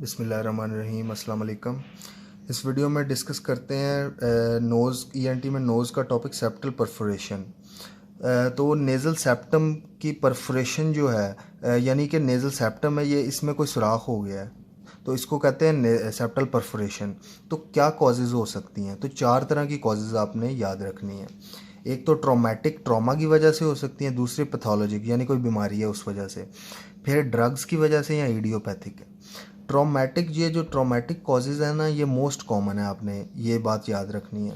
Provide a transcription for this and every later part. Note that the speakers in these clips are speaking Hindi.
बिस्मिल्लाहिर्रहमानिर्रहीम अस्सलाम वालेकुम। इस वीडियो में डिस्कस करते हैं नोज़ ईएनटी में नोज़ का टॉपिक सेप्टल परफोरेशन। तो नेज़ल सेप्टम की परफोरेशन जो है यानी कि नेज़ल सेप्टम है, ये इसमें कोई सुराख हो गया है तो इसको कहते हैं सेप्टल परफोरेशन। तो क्या कॉजेज़ हो सकती हैं? तो चार तरह की कॉजेज़ आपने याद रखनी है। एक तो ट्रॉमा की वजह से हो सकती हैं, दूसरी पैथोलॉजिक यानी कोई बीमारी है उस वजह से, फिर ड्रग्स की वजह से या इडियोपैथिक है। ये जो ट्रॉमेटिक कॉजेज़ है ना, ये मोस्ट कॉमन है, आपने ये बात याद रखनी है।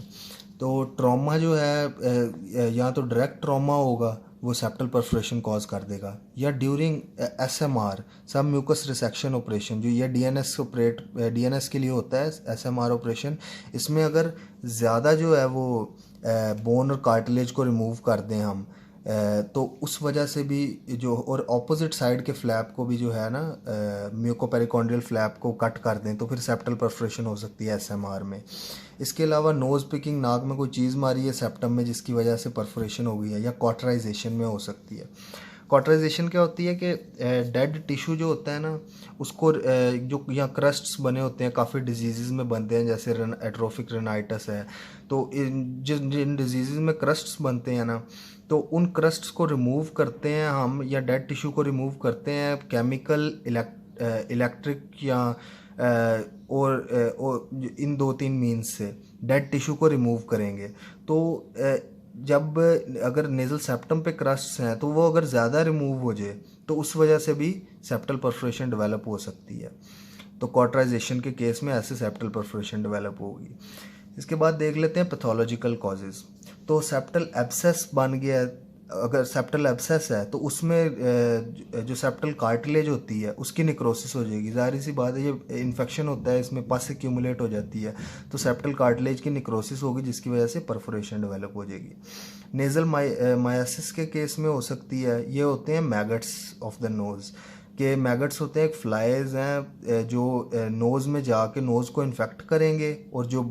तो ट्रॉमा जो है या तो डायरेक्ट ट्रॉमा होगा, वो सेप्टल परफोरेशन कॉज कर देगा, या ड्यूरिंग एसएमआर सब म्यूकस रिसेक्शन ऑपरेशन, जो ये डीएनएस के लिए होता है एसएमआर ऑपरेशन। इसमें अगर ज़्यादा जो है वो बोन और कार्टिलेज को रिमूव कर दें हम, तो उस वजह से भी जो, और ऑपोजिट साइड के फ्लैप को भी जो है ना म्यूकोपेरिकॉन्ड्रियल फ्लैप को कट कर दें, तो फिर सेप्टल परफोरेशन हो सकती है एसएमआर में। इसके अलावा नोज़ पिकिंग, नाक में कोई चीज़ मारी है सेप्टम में जिसकी वजह से परफोरेशन हो गई है, या कॉटराइजेशन में हो सकती है। कॉटराइजेशन क्या होती है कि डेड टिश्यू जो होता है ना, उसको जो यहाँ क्रस्ट्स बने होते हैं, काफ़ी डिजीज़ में बनते हैं, जैसे एट्रोफिक रेनाइटिस है। तो जिन जिन डिजीज़ में क्रस्ट्स बनते हैं ना, तो उन क्रस्ट्स को रिमूव करते हैं हम, या डेड टिश्यू को रिमूव करते हैं केमिकल, इलेक्ट्रिक, या और इन दो तीन मीन्स से डेड टिश्यू को रिमूव करेंगे। तो जब अगर नेज़ल सेप्टम पे क्रस्ट्स हैं, तो वो अगर ज़्यादा रिमूव हो जाए तो उस वजह से भी सेप्टल परफोरेशन डेवलप हो सकती है। तो कॉटराइजेशन के केस में ऐसे सेप्टल परफोरेशन डेवलप होगी। इसके बाद देख लेते हैं पैथोलॉजिकल कॉजेज़। तो सेप्टल एब्सेस बन गया है, अगर सेप्टल एब्सेस है तो उसमें जो सेप्टल कार्टिलेज होती है उसकी निक्रोसिस हो जाएगी। ज़ाहिर सी बात है, ये इन्फेक्शन होता है, इसमें पस एक्यूमुलेट हो जाती है, तो सेप्टल कार्टिलेज की निक्रोसिस होगी जिसकी वजह से परफोरेशन डेवलप हो जाएगी। नेज़ल मायासिस के केस में हो सकती है, ये होते हैं मैगट्स ऑफ द नोज़। के मैगट्स होते हैं, एक फ्लाइज हैं जो नोज़ में जाके नोज़ को इन्फेक्ट करेंगे, और जो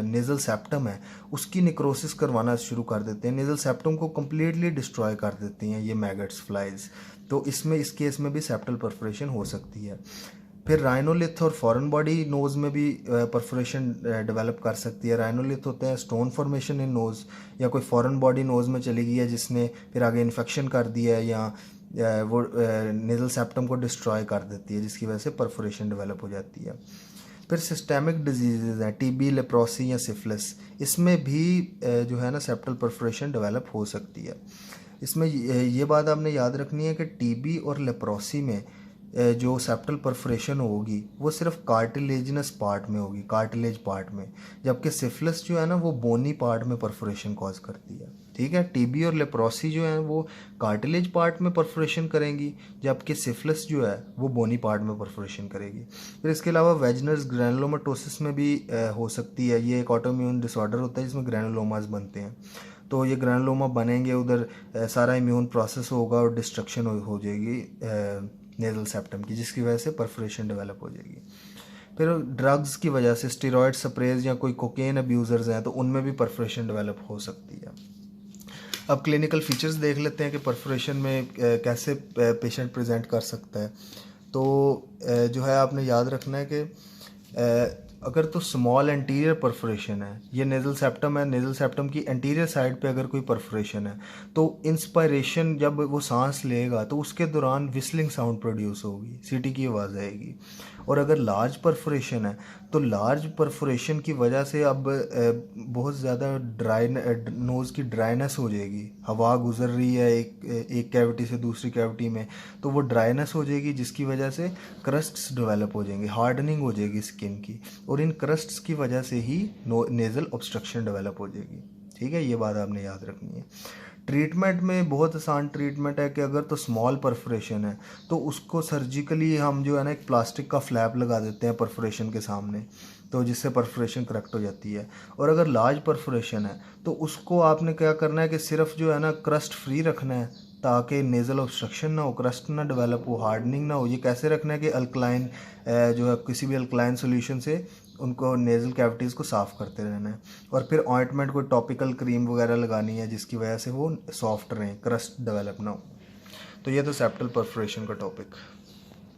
नेज़ल सेप्टम है उसकी निक्रोसिस करवाना शुरू कर देते हैं, नेज़ल सेप्टम को कम्प्लीटली डिस्ट्रॉय कर देती हैं ये मैगट्स, फ्लाइज। तो इस केस में भी सेप्टल परफोरेशन हो सकती है। फिर राइनोलिथ और फॉरेन बॉडी नोज़ में भी परफोरेशन डेवलप कर सकती है। राइनोलिथ होते हैं स्टोन फॉर्मेशन इन नोज़, या कोई फॉरेन बॉडी नोज़ में चली गई है जिसने फिर आगे इन्फेक्शन कर दिया है, या वो नेज़ल सेप्टम को डिस्ट्रॉय कर देती है जिसकी वजह से परफोरेशन डेवलप हो जाती है। फिर सिस्टेमिक डिजीज़ हैं, टीबी, लेप्रोसी या सिफिलिस, इसमें भी जो है ना सेप्टल परफोरेशन डेवलप हो सकती है। इसमें ये बात आपने याद रखनी है कि टीबी और लेप्रोसी में जो सेप्टल परफोरेशन होगी वो सिर्फ कार्टिलेजिनस पार्ट में होगी, कार्टिलेज पार्ट में, जबकि सिफिलिस जो है ना वो बोनी पार्ट में परफोरेशन कॉज करती है। ठीक है, टीबी और लेप्रोसी जो है वो कार्टिलेज पार्ट में परफोरेशन करेंगी, जबकि सिफिलिस जो है वो बोनी पार्ट में परफोरेशन करेगी। फिर इसके अलावा वेजनस ग्रैनुलोमाटोसिस में भी हो सकती है। ये एक ऑटोइम्यून डिसऑर्डर होता है जिसमें ग्रैनुलोमास बनते हैं। तो ये ग्रैनुलोमा बनेंगे, उधर सारा इम्यून प्रोसेस होगा और डिस्ट्रक्शन हो जाएगी नेज़ल सेप्टम की, जिसकी वजह से परफोरेशन डेवलप हो जाएगी। फिर ड्रग्स की वजह से, स्टेरॉयड स्प्रेज या कोई कोकेन अब्यूज़र्स हैं, तो उनमें भी परफोरेशन डेवलप हो सकती है। अब क्लिनिकल फीचर्स देख लेते हैं कि परफोरेशन में कैसे पेशेंट प्रेजेंट कर सकता है। तो जो है आपने याद रखना है कि अगर तो स्मॉल एंटीरियर परफोरेशन है, ये नेज़ल सेप्टम है, नेज़ल सेप्टम की एंटीरियर साइड पे अगर कोई परफोरेशन है, तो इंस्पायरेशन, जब वो सांस लेगा तो उसके दौरान विस्लिंग साउंड प्रोड्यूस होगी, सीटी की आवाज़ आएगी। और अगर लार्ज परफोरेशन है, तो लार्ज परफोरेशन की वजह से अब बहुत ज़्यादा नोज़ की ड्राइनेस हो जाएगी, हवा गुजर रही है एक कैविटी से दूसरी कैविटी में, तो वो ड्राइनेस हो जाएगी जिसकी वजह से क्रस्ट्स डेवलप हो जाएंगे, हार्डनिंग हो जाएगी स्किन की, और इन क्रस्ट्स की वजह से ही नेज़ल ऑब्स्ट्रक्शन डेवलप हो जाएगी। ठीक है, ये बात आपने याद रखनी है। ट्रीटमेंट में बहुत आसान ट्रीटमेंट है कि अगर तो स्मॉल परफोरेशन है तो उसको सर्जिकली हम जो है ना एक प्लास्टिक का फ्लैप लगा देते हैं परफोरेशन के सामने, तो जिससे परफोरेशन करेक्ट हो जाती है। और अगर लार्ज परफोरेशन है तो उसको आपने क्या करना है कि सिर्फ जो है ना क्रस्ट फ्री रखना है, ताकि नेज़ल ऑब्स्ट्रक्शन ना हो, क्रस्ट ना डेवलप हो, हार्डनिंग ना हो। ये कैसे रखना है कि अल्कलाइन जो है किसी भी अल्कलाइन सोल्यूशन से उनको नेज़ल कैविटीज़ को साफ़ करते रहना है, और फिर ऑइंटमेंट कोई टॉपिकल क्रीम वगैरह लगानी है जिसकी वजह से वो सॉफ्ट रहें, क्रस्ट डेवलप ना हो। तो ये तो सेप्टल परफोरेशन का टॉपिक।